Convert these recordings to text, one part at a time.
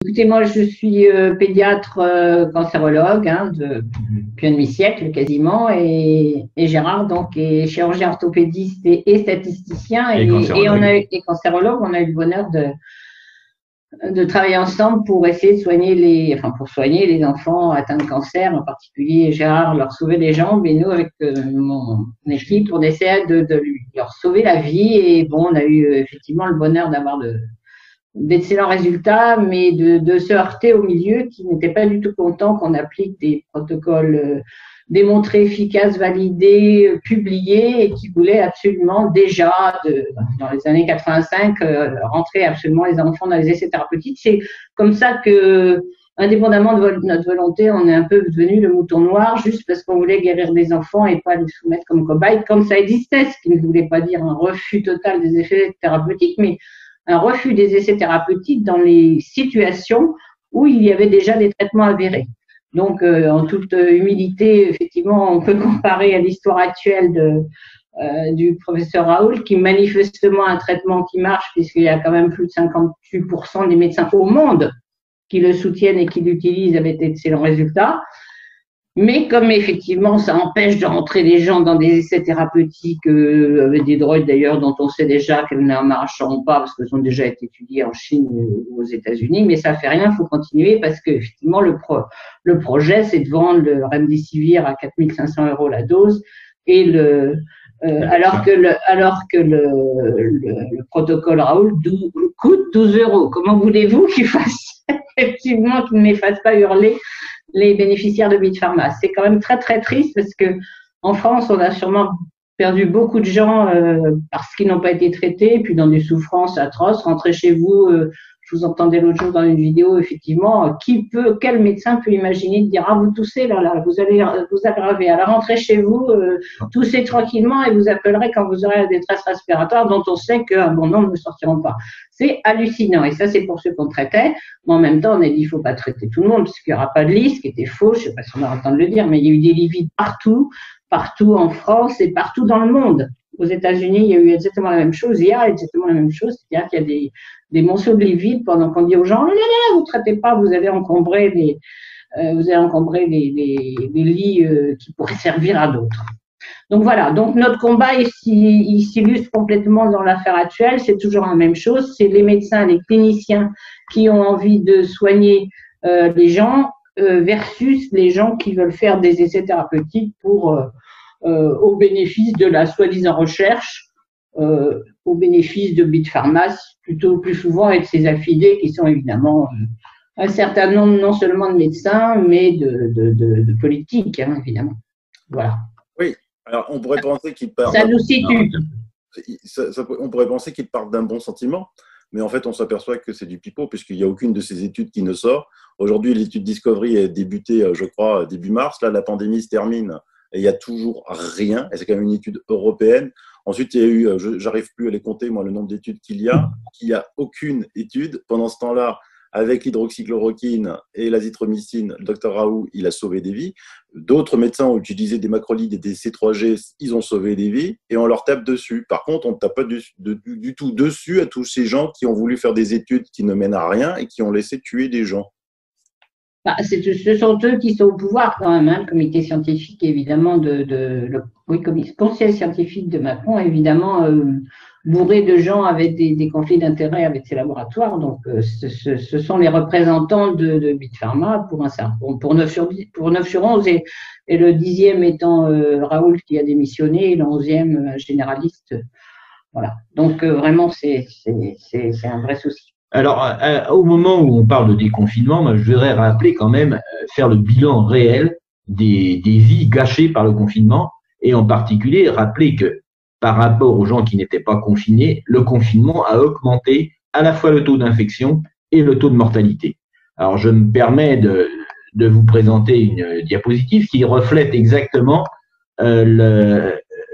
Écoutez, moi, je suis pédiatre cancérologue depuis un demi-siècle quasiment, et Gérard donc est chirurgien orthopédiste et statisticien et cancérologue. On a eu le bonheur de travailler ensemble pour essayer de soigner pour soigner les enfants atteints de cancer, en particulier Gérard leur sauver les jambes et nous avec mon équipe on essaie de leur sauver la vie. Et bon, on a eu effectivement le bonheur d'avoir d'excellents résultats, mais de se heurter au milieu qui n'était pas du tout content qu'on applique des protocoles démontrés, efficaces, validés, publiés, et qui voulaient absolument déjà, dans les années 85, rentrer absolument les enfants dans les essais thérapeutiques. C'est comme ça que, indépendamment de notre volonté, on est un peu devenu le mouton noir, juste parce qu'on voulait guérir des enfants et pas les soumettre comme cobayes, comme ça existait, ce qui ne voulait pas dire un refus total des effets thérapeutiques, mais un refus des essais thérapeutiques dans les situations où il y avait déjà des traitements avérés. Donc, en toute humilité, effectivement, on peut comparer à l'histoire actuelle du professeur Raoult, qui manifestement a un traitement qui marche, puisqu'il y a quand même plus de 58% des médecins au monde qui le soutiennent et qui l'utilisent avec d'excellents résultats. Mais comme effectivement, ça empêche de rentrer les gens dans des essais thérapeutiques avec des drogues d'ailleurs dont on sait déjà qu'elles ne marcheront pas parce qu'elles ont déjà été étudiées en Chine ou aux États-Unis, mais ça fait rien, il faut continuer parce que effectivement le projet c'est de vendre le Remdesivir à 4 500 € la dose et alors que le protocole Raoult coûte 12 €. Comment voulez-vous qu'il fasse effectivement qu'il ne les fasse pas hurler les bénéficiaires de Big Pharma? C'est quand même très très triste parce que en France, on a sûrement perdu beaucoup de gens parce qu'ils n'ont pas été traités, puis dans des souffrances atroces. Rentrez chez vous, je vous entendais l'autre jour dans une vidéo, effectivement, quel médecin peut imaginer de dire ah vous toussez là, vous allez vous aggraver. Alors rentrez chez vous, toussez tranquillement et vous appellerez quand vous aurez la détresse respiratoire dont on sait qu'un bon nombre ne sortiront pas. C'est hallucinant et ça c'est pour ceux qu'on traitait. Mais en même temps, on a dit il faut pas traiter tout le monde parce qu'il n'y aura pas de lit, ce qui était faux. Je sais pas si on aura le temps de le dire, mais il y a eu des lits vides partout en France et partout dans le monde. Aux États-Unis, il y a eu exactement la même chose. Il y a exactement la même chose, c'est-à-dire qu'il y a des monceaux de lits vides pendant qu'on dit aux gens, vous traitez pas, vous allez encombrer les lits qui pourraient servir à d'autres. Donc voilà, donc notre combat il s'illustre complètement dans l'affaire actuelle, c'est toujours la même chose, c'est les médecins, les cliniciens qui ont envie de soigner les gens versus les gens qui veulent faire des essais thérapeutiques au bénéfice de la soi-disant recherche, au bénéfice de Big Pharma, plutôt plus souvent avec ses affiliés qui sont évidemment un certain nombre non seulement de médecins, mais de politiques, évidemment. Voilà. Oui, alors on pourrait penser qu'il part. Ça nous situe. On pourrait penser qu'il part d'un bon sentiment, mais en fait, on s'aperçoit que c'est du pipeau, puisqu'il n'y a aucune de ces études qui ne sort. Aujourd'hui, l'étude Discovery est débutée, je crois, début mars. Là, la pandémie se termine et il n'y a toujours rien. Et c'est quand même une étude européenne. Ensuite, il y a eu, j'arrive plus à les compter, moi, le nombre d'études qu'il y a. Il n'y a aucune étude. Pendant ce temps-là, avec l'hydroxychloroquine et l'azithromycine, le docteur Raoult, il a sauvé des vies. D'autres médecins ont utilisé des macrolides et des C3G, ils ont sauvé des vies et on leur tape dessus. Par contre, on ne tape pas du tout dessus à tous ces gens qui ont voulu faire des études qui ne mènent à rien et qui ont laissé tuer des gens. Ce sont eux qui sont au pouvoir quand même, le comité scientifique évidemment le conseil scientifique de Macron évidemment bourré de gens avec des conflits d'intérêts avec ces laboratoires. Donc ce sont les représentants de Big Pharma pour 9 sur 11 et le 10e étant Raoult qui a démissionné et le 11e généraliste. Voilà. Donc vraiment c'est un vrai souci. Alors, au moment où on parle de déconfinement, moi, je voudrais rappeler quand même, faire le bilan réel des vies gâchées par le confinement et en particulier rappeler que par rapport aux gens qui n'étaient pas confinés, le confinement a augmenté à la fois le taux d'infection et le taux de mortalité. Alors, je me permets de vous présenter une diapositive qui reflète exactement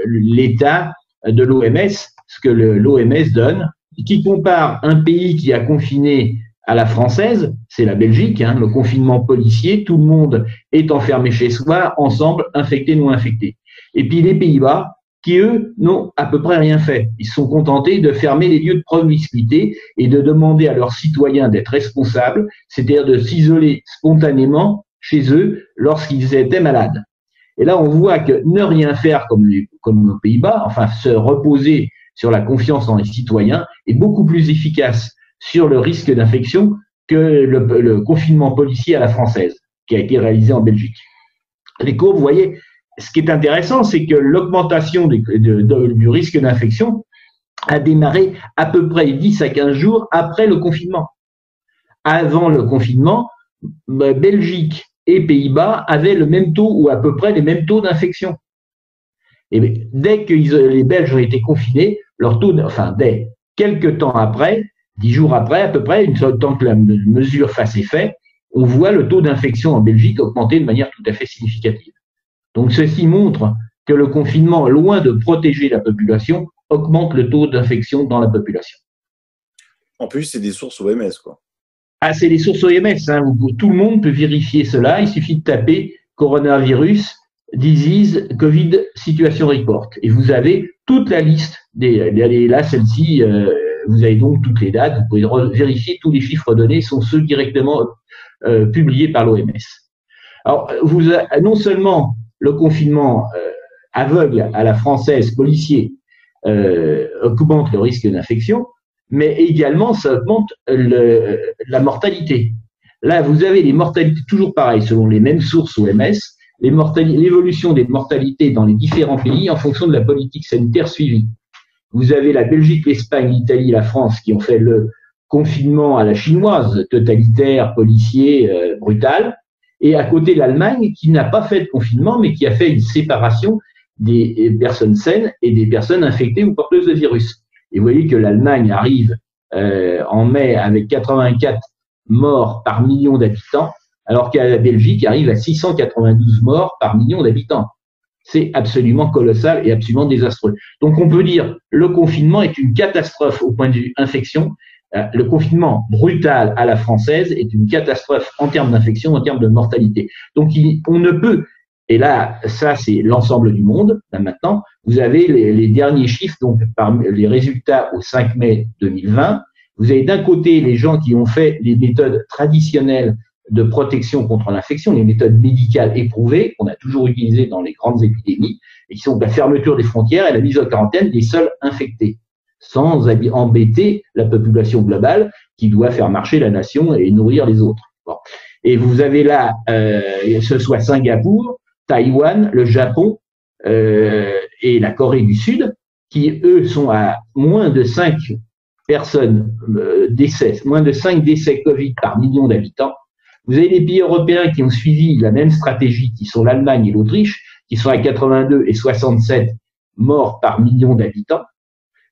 l'état de l'OMS, ce que l'OMS donne, qui compare un pays qui a confiné à la française, c'est la Belgique, le confinement policier, tout le monde est enfermé chez soi, ensemble, infecté, non infecté. Et puis les Pays-Bas, qui, eux, n'ont à peu près rien fait. Ils se sont contentés de fermer les lieux de promiscuité et de demander à leurs citoyens d'être responsables, c'est-à-dire de s'isoler spontanément chez eux lorsqu'ils étaient malades. Et là, on voit que ne rien faire comme aux Pays-Bas, enfin se reposer sur la confiance dans les citoyens, est beaucoup plus efficace sur le risque d'infection que le confinement policier à la française, qui a été réalisé en Belgique. Les courbes, vous voyez, ce qui est intéressant, c'est que l'augmentation du risque d'infection a démarré à peu près 10 à 15 jours après le confinement. Avant le confinement, Belgique et Pays-Bas avaient le même taux ou à peu près les mêmes taux d'infection. Et dès que les Belges ont été confinés, leur taux, dès quelques temps après, 10 jours après à peu près, tant que la mesure fasse effet, on voit le taux d'infection en Belgique augmenter de manière tout à fait significative. Donc ceci montre que le confinement, loin de protéger la population, augmente le taux d'infection dans la population. En plus, c'est des sources OMS, quoi. Ah, c'est les sources OMS, hein. Tout le monde peut vérifier cela. Il suffit de taper coronavirus, disease, Covid, situation report. Et vous avez toute la liste là, celle-ci, vous avez donc toutes les dates. Vous pouvez vérifier tous les chiffres donnés, sont ceux directement publiés par l'OMS. Alors, non seulement le confinement aveugle à la française policier augmente le risque d'infection, mais également ça augmente la mortalité. Là, vous avez les mortalités, toujours pareil, selon les mêmes sources OMS, l'évolution des mortalités dans les différents pays en fonction de la politique sanitaire suivie. Vous avez la Belgique, l'Espagne, l'Italie, la France qui ont fait le confinement à la chinoise, totalitaire, policier, brutal, et à côté l'Allemagne qui n'a pas fait de confinement, mais qui a fait une séparation des personnes saines et des personnes infectées ou porteuses de virus. Et vous voyez que l'Allemagne arrive en mai avec 84 morts par million d'habitants, alors que la Belgique arrive à 692 morts par million d'habitants. C'est absolument colossal et absolument désastreux. Donc on peut dire le confinement est une catastrophe au point de vue infection. Le confinement brutal à la française est une catastrophe en termes d'infection, en termes de mortalité. Donc on ne peut, et là ça c'est l'ensemble du monde, là maintenant, vous avez les derniers chiffres, donc par les résultats au 5 mai 2020, vous avez d'un côté les gens qui ont fait les méthodes traditionnelles de protection contre l'infection, les méthodes médicales éprouvées qu'on a toujours utilisées dans les grandes épidémies, et qui sont la fermeture des frontières et la mise en quarantaine des seuls infectés, sans embêter la population globale qui doit faire marcher la nation et nourrir les autres. Bon. Et vous avez là, ce soit Singapour, Taïwan, le Japon et la Corée du Sud, qui eux sont à moins de 5 personnes décès, moins de 5 décès Covid par million d'habitants. Vous avez les pays européens qui ont suivi la même stratégie, qui sont l'Allemagne et l'Autriche, qui sont à 82 et 67 morts par million d'habitants.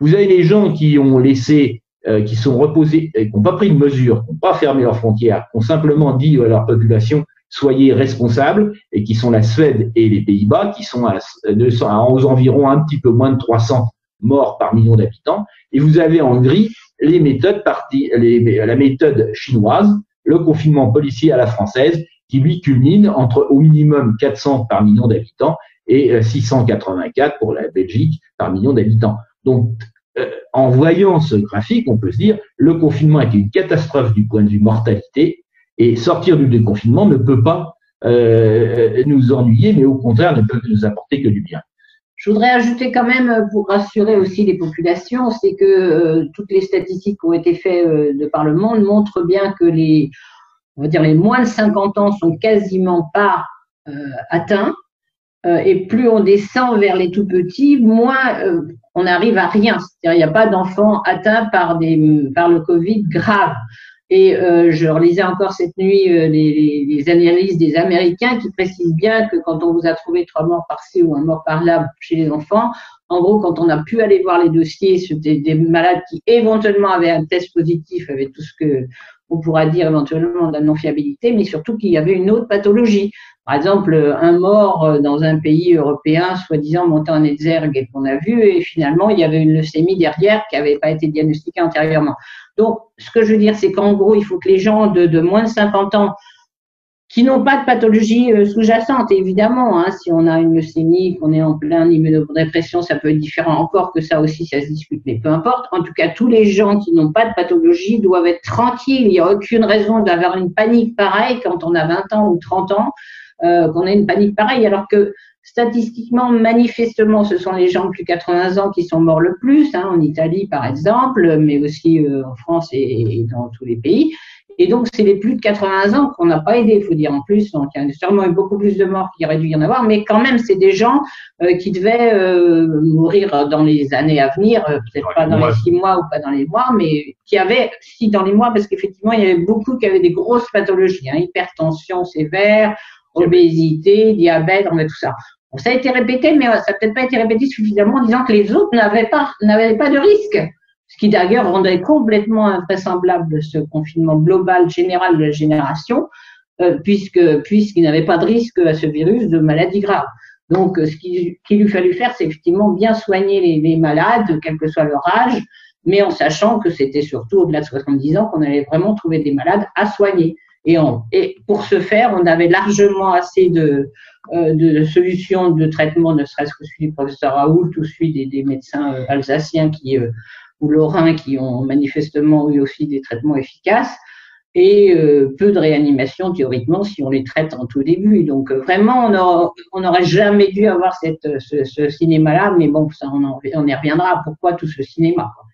Vous avez les gens qui ont laissé, qui sont reposés, qui n'ont pas pris de mesures, qui n'ont pas fermé leurs frontières, qui ont simplement dit à leur population soyez responsables, et qui sont la Suède et les Pays-Bas, qui sont aux environs un petit peu moins de 300 morts par million d'habitants. Et vous avez en Hongrie les méthodes la méthode chinoise, le confinement policier à la française, qui lui culmine entre au minimum 400 par million d'habitants et 684 pour la Belgique par million d'habitants. Donc, en voyant ce graphique, on peut se dire le confinement est une catastrophe du point de vue mortalité, et sortir du déconfinement ne peut pas nous ennuyer, mais au contraire ne peut nous apporter que du bien. Je voudrais ajouter quand même, pour rassurer aussi les populations, c'est que toutes les statistiques qui ont été faites de par le monde montrent bien que les moins de 50 ans sont quasiment pas atteints. Et plus on descend vers les tout petits, moins on arrive à rien. C'est-à-dire, il n'y a pas d'enfants atteints par le Covid grave. Et je relisais encore cette nuit les analyses des Américains qui précisent bien que quand on vous a trouvé 3 morts par-ci ou un mort par-là chez les enfants, en gros, quand on a pu aller voir les dossiers, c'était des malades qui éventuellement avaient un test positif, avec tout ce que on pourra dire éventuellement de la non-fiabilité, mais surtout qu'il y avait une autre pathologie. Par exemple, un mort dans un pays européen, soi-disant monté en exergue et qu'on a vu, et finalement, il y avait une leucémie derrière qui n'avait pas été diagnostiquée antérieurement. Donc, ce que je veux dire, c'est qu'en gros, il faut que les gens de moins de 50 ans qui n'ont pas de pathologie sous-jacente, évidemment. Hein, si on a une leucémie, qu'on est en plein immunodépression, ça peut être différent encore que ça aussi, ça se discute, mais peu importe. En tout cas, tous les gens qui n'ont pas de pathologie doivent être tranquilles. Il n'y a aucune raison d'avoir une panique pareille quand on a 20 ans ou 30 ans, qu'on ait une panique pareille, alors que statistiquement, manifestement, ce sont les gens de plus de 80 ans qui sont morts le plus, hein, en Italie par exemple, mais aussi en France et dans tous les pays. Et donc, c'est les plus de 80 ans qu'on n'a pas aidé, il faut dire en plus. Donc, il y a sûrement eu beaucoup plus de morts qu'il aurait dû y en avoir, mais quand même, c'est des gens qui devaient mourir dans les années à venir, peut-être pas dans les 6 mois ou pas dans les mois, mais qui avaient, si dans les mois, parce qu'effectivement, il y avait beaucoup qui avaient des grosses pathologies, hein, hypertension sévère, obésité, diabète, on a tout ça. Bon, ça a été répété, mais ça n'a peut-être pas été répété suffisamment en disant que les autres n'avaient pas de risque. Ce qui d'ailleurs rendait complètement invraisemblable ce confinement global général de la génération, puisqu'il n'avait pas de risque à ce virus de maladie grave. Donc, ce qu'il lui fallut faire, c'est effectivement bien soigner les malades, quel que soit leur âge, mais en sachant que c'était surtout au-delà de 70 ans qu'on allait vraiment trouver des malades à soigner. Et pour ce faire, on avait largement assez de solutions de traitement, ne serait-ce que celui du professeur Raoult ou celui des médecins alsaciens ou lorrains qui ont manifestement eu aussi des traitements efficaces, et peu de réanimation théoriquement si on les traite en tout début. Donc vraiment, on n'aurait jamais dû avoir ce cinéma-là, mais bon, ça, on y reviendra. Pourquoi tout ce cinéma, quoi.